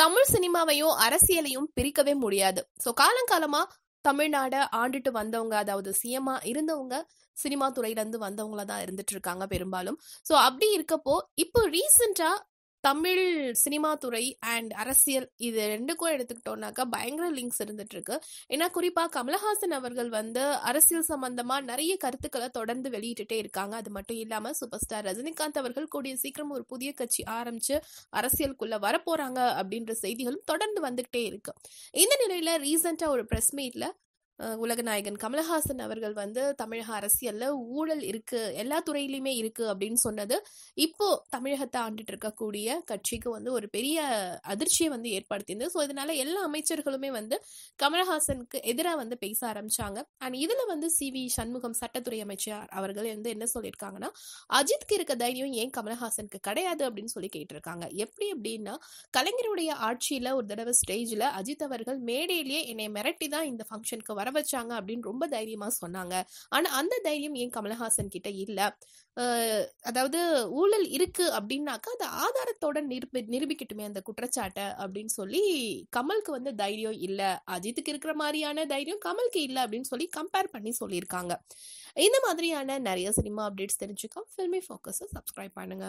தமிழ் சினிமாவையும் அரசியலையும் பிரிக்கவே முடியாது. ஸோ காலங்காலமா தமிழ்நாட ஆண்டுட்டு வந்தவங்க, அதாவது சிஎம்மா இருந்தவங்க சினிமா துறையில இருந்து வந்தவங்களா தான் இருந்துட்டு இருக்காங்க பெரும்பாலும். ஸோ அப்படி இருக்கப்போ இப்போ ரீசெண்டா தமிழ் சினிமா துறை அண்ட் அரசியல் இது ரெண்டுக்கும் எடுத்துக்கிட்டோம்னாக்கா பயங்கர லிங்க்ஸ் இருந்துட்டு இருக்கு. ஏன்னா குறிப்பா கமலஹாசன் அவர்கள் வந்து அரசியல் சம்பந்தமா நிறைய கருத்துக்களை தொடர்ந்து வெளியிட்டுட்டே இருக்காங்க. அது மட்டும் இல்லாம சூப்பர் ஸ்டார் ரஜினிகாந்த் அவர்கள் கூடிய சீக்கிரம் ஒரு புதிய கட்சி ஆரம்பிச்சு அரசியலுக்குள்ள வரப்போறாங்க அப்படின்ற செய்திகளும் தொடர்ந்து வந்துகிட்டே இருக்கு. இந்த நிலையில ரீசெண்டா ஒரு பிரஸ் மீட்ல உலகநாயகன் கமலஹாசன் அவர்கள் வந்து தமிழக அரசியல்ல ஊழல் இருக்கு, எல்லா துறையிலுமே இருக்கு அப்படின்னு சொன்னது இப்போ தமிழகத்தை ஆண்டுட்டு இருக்கக்கூடிய கட்சிக்கு வந்து ஒரு பெரிய அதிர்ச்சியை வந்து ஏற்படுத்தியது. ஸோ இதனால எல்லா அமைச்சர்களுமே வந்து கமலஹாசனுக்கு எதிராக வந்து பேச ஆரம்பிச்சாங்க. அண்ட் இதுல வந்து சி.வி. சண்முகம் சட்டத்துறை அமைச்சர் அவர்கள் வந்து என்ன சொல்லியிருக்காங்கன்னா, அஜித்க்கு இருக்க தைரியம் ஏன் கமலஹாசனுக்கு கிடையாது அப்படின்னு சொல்லி கேட்டிருக்காங்க. எப்படி அப்படின்னா, கலைஞருடைய ஆட்சியில ஒரு தடவை ஸ்டேஜ்ல அஜித் அவர்கள் மேடையிலேயே என்னை மிரட்டி தான் இந்த ஃபங்க்ஷனுக்கு வர வச்சாங்க அப்படின்னு ரொம்ப தைரியமா சொன்னாங்க. ஆனா அந்த தைரியம் ஏன் கமலஹாசன் கிட்ட இல்ல. அதாவது ஊழல் இருக்கு அப்படின்னாக்கா அது ஆதாரத்தோட நிரூபிக்கட்டுமே அந்த குற்றச்சாட்டை அப்படின்னு சொல்லி கமலுக்கு வந்து தைரியம் இல்ல, அஜித்துக்கு இருக்கிற மாதிரியான தைரியம் கமலுக்கு இல்ல அப்படின்னு சொல்லி கம்பேர் பண்ணி சொல்லியிருக்காங்க. இந்த மாதிரியான நிறைய சினிமா அப்டேட்ஸ் தெரிஞ்சுக்க ஃபில்மி ஃபோக்கஸை சப்ஸ்கிரைப் பண்ணுங்க.